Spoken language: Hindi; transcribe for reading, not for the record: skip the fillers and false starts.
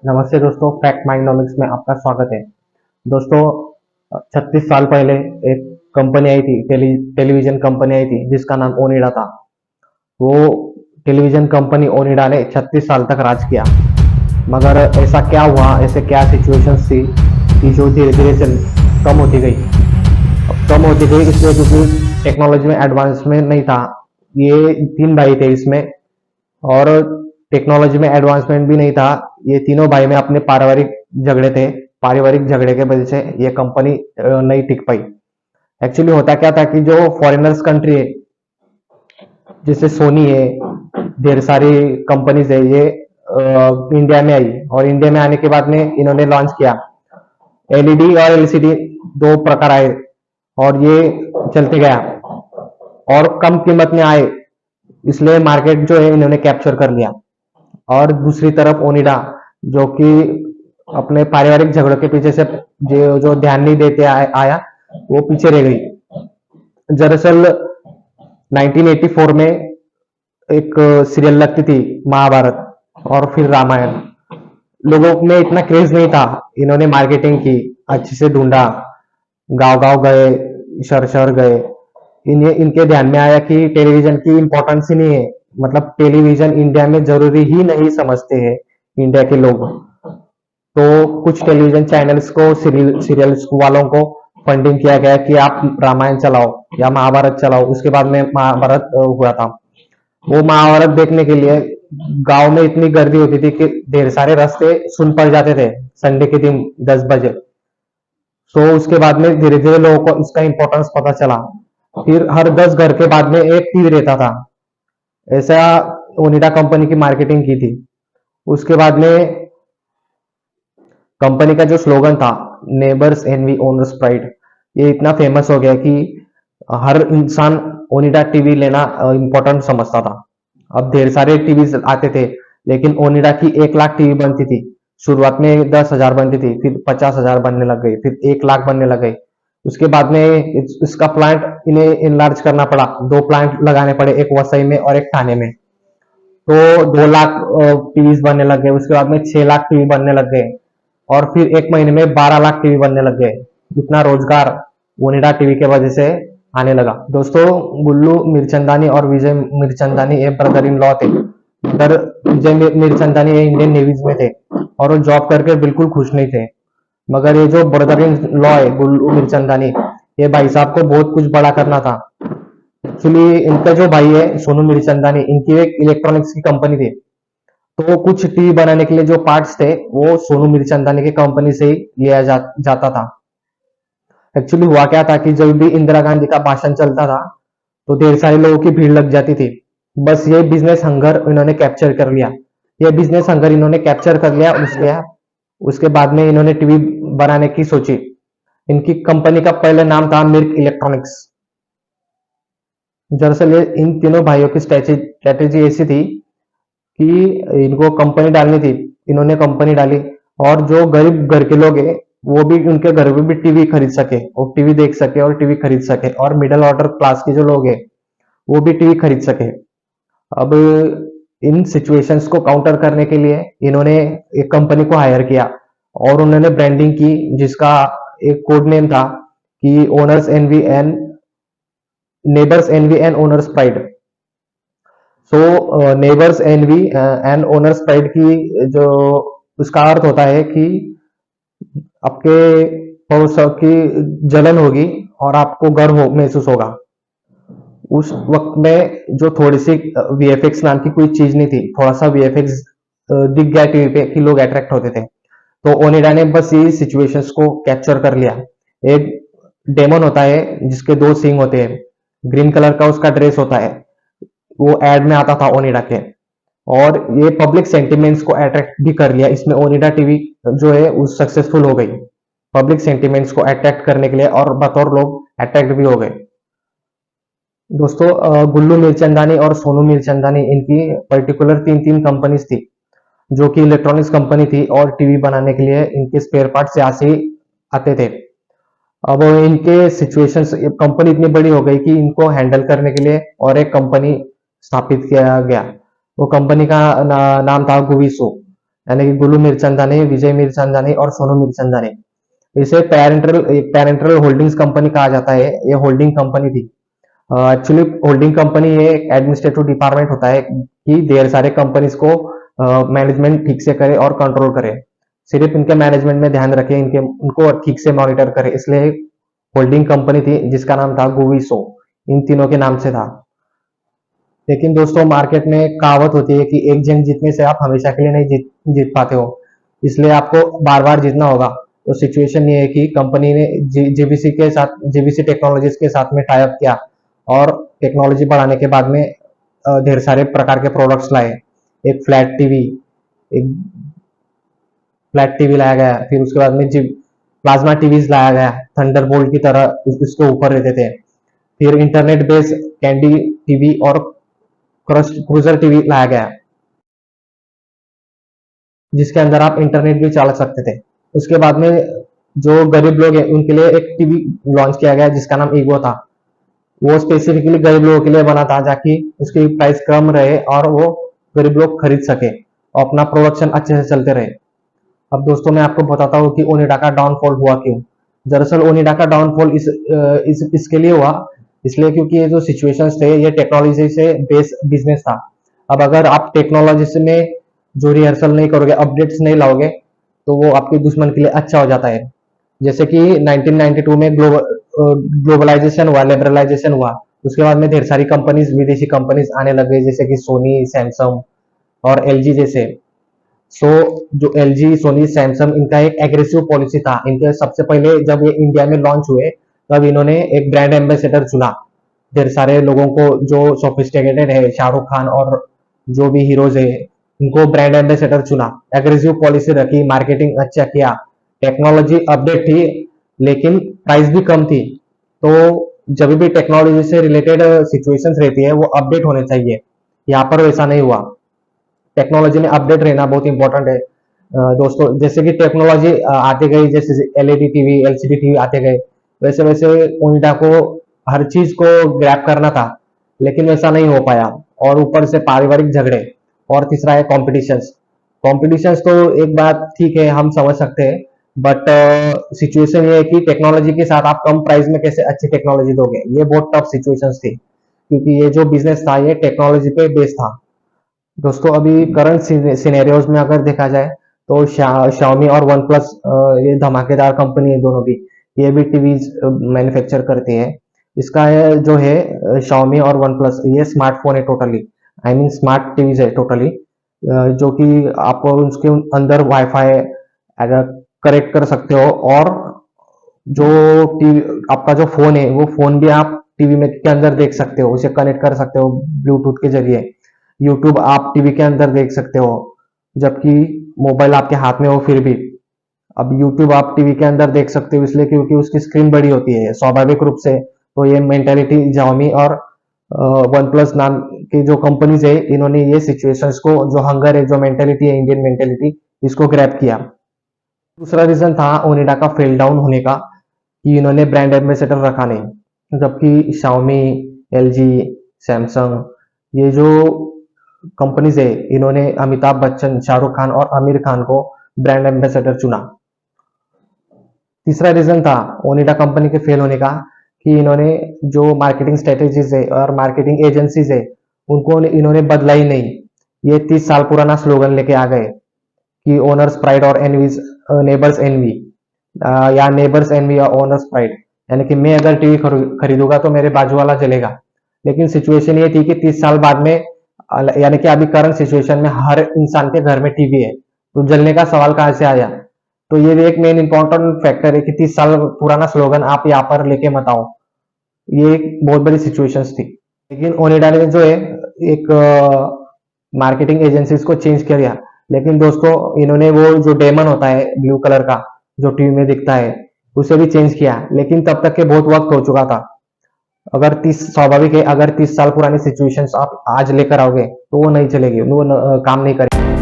नमस्ते दोस्तों, फैक्ट माइंडोमिक्स में आपका स्वागत है। दोस्तों, 36 साल पहले एक कंपनी आई थी, टेलीविजन कंपनी आई थी जिसका नाम ओनिडा था। वो टेलीविजन कंपनी ओनिडा ने 36 साल तक राज किया। मगर ऐसा क्या हुआ, ऐसे क्या सिचुएशंस थी कि जो धीरे धीरे चल कम होती गई। अब कम होती गई इसलिए क्योंकि टेक्नोलॉजी में एडवांसमेंट नहीं था। ये तीन भाई थे इसमें, और टेक्नोलॉजी में एडवांसमेंट भी नहीं था। ये तीनों भाई में अपने पारिवारिक झगड़े के वजह से ये कंपनी नहीं टिक पाई। एक्चुअली होता क्या था कि जो फॉरेनर्स कंट्री है, जैसे सोनी है, ढेर सारी कंपनीज है, ये इंडिया में आई। और इंडिया में आने के बाद में इन्होंने लॉन्च किया। एलईडी और एलसीडी दो प्रकार आए, और ये चलते गया और कम कीमत में आए, इसलिए मार्केट जो है इन्होंने कैप्चर कर लिया। और दूसरी तरफ ओनिडा, जो कि अपने पारिवारिक झगड़ों के पीछे से जो ध्यान नहीं देते आया, वो पीछे रह गई। दरअसल 1984 में एक सीरियल लगती थी, महाभारत और फिर रामायण। लोगों में इतना क्रेज नहीं था। इन्होंने मार्केटिंग की, अच्छे से ढूंढा, गांव गांव गए, शहर शहर गए। इनके ध्यान में आया कि टेलीविजन की इंपॉर्टेंस ही नहीं है, मतलब टेलीविजन इंडिया में जरूरी ही नहीं समझते हैं इंडिया के लोग। तो कुछ टेलीविजन चैनल्स को, सीरियल्स वालों को फंडिंग किया गया कि आप रामायण चलाओ या महाभारत चलाओ। उसके बाद में महाभारत हुआ था। वो महाभारत देखने के लिए गांव में इतनी गर्दी होती थी कि ढेर सारे रास्ते सुन पड़ जाते थे संडे के दिन 10 बजे। तो उसके बाद में धीरे धीरे लोगों को इसका इंपॉर्टेंस पता चला। फिर हर 10 घर के बाद में एक टीवी रहता था। ऐसा ओनिडा कंपनी की मार्केटिंग की थी। उसके बाद में कंपनी का जो स्लोगन था, नेबर्स एनवी ओनर्स प्राइड, ये इतना फेमस हो गया कि हर इंसान ओनिडा टीवी लेना इंपॉर्टेंट समझता था। अब ढेर सारे टीवी आते थे, लेकिन ओनिडा की 1 लाख टीवी बनती थी। शुरुआत में 10,000 बनती थी, फिर 50,000 बनने लग गई, फिर 1 लाख बनने लग गई। उसके बाद में इसका प्लांट इन्हें इनलार्ज करना पड़ा। 2 प्लांट लगाने पड़े, एक वसई में और एक ठाणे में। तो 2 लाख टीवी बनने लग गए। उसके बाद में 6 लाख टीवी बनने लग गए, और फिर एक महीने में 12 लाख टीवी बनने लग गए। इतना रोजगार ओनिडा टीवी के वजह से आने लगा। दोस्तों, गुल्लू मिर्चंदानी और विजय मिर्चंदानी ये ब्रदर इन लॉ थे। उधर विजय मिर्चंदानी इंडियन नेवीज में थे, और वो जॉब करके बिल्कुल खुश नहीं थे। मगर ये जो ब्रदर इन लॉ है, गुल्लू मिर्चंदानी, ये भाई साहब को बहुत कुछ बड़ा करना था। एक्चुअली इनका जो भाई है सोनू मिर्चंदानी, इनकी एक इलेक्ट्रॉनिक्स की कंपनी थी। तो कुछ टीवी बनाने के लिए जो पार्ट्स थे वो सोनू मिर्चंदानी की कंपनी से ही लिया जाता था। एक्चुअली हुआ क्या था कि जब भी इंदिरा गांधी का भाषण चलता था, तो ढेर सारे लोगों की भीड़ लग जाती थी। बस ये बिजनेस हंगर इन्होंने कैप्चर कर लिया। ये बिजनेस हंगर इन्होंने कैप्चर कर लिया। उसके बाद में इन्होंने टीवी बनाने की सोची। इनकी कंपनी का पहले नाम था मिर्क इलेक्ट्रॉनिक्स। दरअसल इन तीनों भाइयों की स्ट्रेटेजी ऐसी थी कि इनको कंपनी डालनी थी। इन्होंने कंपनी डाली, और जो गरीब घर के लोग हैं वो भी उनके घर में भी टीवी खरीद सके, और टीवी देख सके और टीवी खरीद सके, और मिडिल ऑर्डर क्लास के जो लोग हैं वो भी टीवी खरीद सके। अब इन सिचुएशंस को काउंटर करने के लिए इन्होंने एक कंपनी को हायर किया, और उन्होंने ब्रांडिंग की, जिसका एक कोड नेम था कि owners envy and neighbours envy and owners pride. So neighbours envy and owners pride की जो उसका अर्थ होता है कि आपके पड़ोसियों की जलन होगी और आपको गर्व महसूस होगा। उस वक्त में जो थोड़ी सी वीएफएक्स नाम की कोई चीज नहीं थी, थोड़ा सा वीएफएक्स दिख गया टीवी पे कि लोग अट्रैक्ट होते थे। तो ओनिडा ने बस ये सिचुएशंस को कैप्चर कर लिया। एक डेमन होता है जिसके 2 सींग होते हैं, ग्रीन कलर का उसका ड्रेस होता है, वो एड में आता था ओनिडा के। और ये पब्लिक सेंटिमेंट्स को अट्रैक्ट भी कर लिया। इसमें ओनिडा टीवी जो है वो सक्सेसफुल हो गई पब्लिक सेंटिमेंट्स को अट्रैक्ट करने के लिए, और बतौर लोग अट्रैक्ट भी हो गए। दोस्तों, गुल्लू मिर्चंदानी और सोनू मिर्चंदानी, इनकी पर्टिकुलर 3 कंपनीज थी जो कि इलेक्ट्रॉनिक्स कंपनी थी, और टीवी बनाने के लिए इनके स्पेयर पार्ट्स यहाँ से आते थे। अब इनके सिचुएशंस, कंपनी इतनी बड़ी हो गई कि इनको हैंडल करने के लिए और एक कंपनी स्थापित किया गया। वो कंपनी का नाम था गुविसो। यानी कि गुलू मीरचंदानी, विजय मीरचंदानी और सोनू मीरचंदानी। इसे पेरेंटल होल्डिंग्स कंपनी कहा जाता है। ये होल्डिंग कंपनी थी। एक्चुअली होल्डिंग कंपनी ये एडमिनिस्ट्रेटिव डिपार्टमेंट होता है कि ढेर सारे कंपनीज को मैनेजमेंट ठीक से करे और कंट्रोल करे। सिर्फ इनके मैनेजमेंट में ध्यान रखे, इनके उनको ठीक से मॉनिटर करे, इसलिए होल्डिंग कंपनी थी जिसका नाम था गुविसो। इन तीनों के नाम से था। लेकिन दोस्तों मार्केट में कहावत होती है कि एक जंग जीतने से आप हमेशा के लिए नहीं जीत पाते हो, इसलिए आपको बार बार जीतना होगा। तो सिचुएशन ये है कि कंपनी ने जीवीसी टेक्नोलॉजीज के साथ में टाई अप किया और टेक्नोलॉजी बढ़ाने के बाद में ढेर सारे प्रकार के प्रोडक्ट्स लाए। एक एक फ्लैट टीवी लाया गया, फिर उसके बाद में प्लाज्मा टीवीज लाया गया, थंडरबोल्ट की तरह उसके ऊपर रहते थे। फिर इंटरनेट बेस्ड कैंडी टीवी और क्रूजर टीवी लाया गया, जिसके अंदर आप इंटरनेट भी चला सकते थे। उसके बाद में जो गरीब लोग हैं उनके लिए एक टीवी लॉन्च किया गया जिसका नाम ईगो था। वो स्पेसिफिकली गरीब लोगों के लिए बना था, ताकि उसकी प्राइस कम रहे और वो गरीब लोग खरीद सके और अपना प्रोडक्शन अच्छे से चलते रहे। अब दोस्तों मैं आपको बताता हूँ कि ओनिडा का डाउनफॉल हुआ क्यों। दरअसल ओनिडा का डाउनफॉल इसके लिए हुआ, इसलिए क्योंकि ये जो सिचुएशंस थे ये टेक्नोलॉजी से बेस बिजनेस था। अब अगर आप टेक्नोलॉजी में जो रिहर्सल नहीं करोगे, अपडेट्स नहीं लाओगे, तो वो आपके दुश्मन के लिए अच्छा हो जाता है। जैसे कि 1992 में ग्लोबलाइजेशन हुआ, लिबरलाइजेशन हुआ। उसके बाद में ढेर सारी कंपनीज, विदेशी कंपनीज आने लग गई, जैसे कि सोनी, सैमसंग और एलजी जैसे। सो जो एलजी, सोनी, सैमसंग, इनका एक एग्रेसिव पॉलिसी था। इनके सबसे पहले जब ये इंडिया में लॉन्च हुए तब इन्होंने एक ब्रांड एम्बेसडर चुना। ढेर सारे लोगों को जो सोफिस्टिकेटेड है, शाहरुख खान और जो भी हीरोज है, इनको ब्रांड एम्बेसडर चुना। एग्रेसिव पॉलिसी रखी, मार्केटिंग अच्छा किया, टेक्नोलॉजी अपडेट थी, लेकिन प्राइस भी कम थी। तो जब भी टेक्नोलॉजी से रिलेटेड सिचुएशंस रहती है वो अपडेट होने चाहिए। यहाँ पर वैसा नहीं हुआ। टेक्नोलॉजी में अपडेट रहना बहुत इंपॉर्टेंट है। दोस्तों जैसे कि टेक्नोलॉजी आते गई, जैसे एलईडी टीवी, एलसीडी टीवी आते गए, वैसे वैसे ओनिडा को हर चीज को ग्रैब करना था, लेकिन वैसा नहीं हो पाया। और ऊपर से पारिवारिक झगड़े। और तीसरा है कॉम्पिटिशंस। कॉम्पिटिशंस तो एक बात ठीक है, हम समझ सकते हैं, बट सिचुएशन ये है कि टेक्नोलॉजी के साथ आप कम प्राइस में कैसे अच्छी टेक्नोलॉजी दोगे। ये बहुत टफ सिचुएशंस थी, क्योंकि ये जो बिजनेस था ये टेक्नोलॉजी पे बेस्ड था। दोस्तों अभी करंट सिनेरियोज में अगर देखा जाए तो शाओमी और वन प्लस, ये धमाकेदार कंपनी है दोनों भी। ये भी टीवीज मैन्युफैक्चर करती है। इसका जो है शाओमी और वन प्लस, ये स्मार्टफोन है totally, I mean smart TVs है टोटली, जो कि आप उसके अंदर वाईफाई कनेक्ट कर सकते हो। और जो टीवी आपका जो फोन है वो फोन भी आप टीवी में के अंदर देख सकते हो, उसे कनेक्ट कर सकते हो ब्लूटूथ के जरिए। यूट्यूब आप टीवी के अंदर देख सकते हो, जबकि मोबाइल आपके हाथ में हो फिर भी। अब यूट्यूब आप टीवी के अंदर देख सकते हो इसलिए क्योंकि उसकी स्क्रीन बड़ी होती है स्वाभाविक रूप से। तो ये मेंटेलिटी Xiaomi और वन प्लस नाम की जो कंपनीज है, इन्होंने ये सिचुएशंस को, जो हंगर है, जो मेंटेलिटी है, इंडियन मेंटेलिटी, इसको ग्रैब किया। दूसरा रीजन था ओनिडा का फेल डाउन होने का, कि इन्होंने ब्रांड एम्बेसडर रखा नहीं। जबकि Xiaomi, LG, सैमसंग, ये जो कंपनीज है, इन्होंने अमिताभ बच्चन, शाहरुख खान और आमिर खान को ब्रांड एम्बेसडर चुना। तीसरा रीजन था ओनिडा कंपनी के फेल होने का, कि इन्होंने जो मार्केटिंग स्ट्रेटेजीज है और मार्केटिंग एजेंसीज है, उनको इन्होंने बदला ही नहीं। ये 30 साल पुराना स्लोगन लेके आ गए कि ओनर्स प्राइड और एनवीज नेबर्स एनवी, या नेबर्स एनवी या ओनर्स प्राइड। यानी कि मैं अगर टीवी खरीदूंगा तो मेरे बाजू वाला जलेगा। लेकिन सिचुएशन ये थी कि 30 साल बाद में, यानी कि अभी करंट सिचुएशन में हर इंसान के घर में टीवी है, तो जलने का सवाल कहां से आया। तो ये भी एक मेन इंपॉर्टेंट फैक्टर है कि 30 साल पुराना स्लोगन आप यहाँ पर लेके मत आओ। ये एक बहुत बड़ी सिचुएशंस थी। लेकिन ओनिडा ने जो है एक मार्केटिंग एजेंसीज को चेंज कर दिया। लेकिन दोस्तों इन्होंने वो जो डेमन होता है ब्लू कलर का, जो टीवी में दिखता है, उसे भी चेंज किया, लेकिन तब तक के बहुत वक्त हो चुका था। अगर 30 स्वाभाविक है, अगर 30 साल पुरानी सिचुएशंस आप आज लेकर आओगे तो वो नहीं चलेगी, वो काम नहीं करेगी।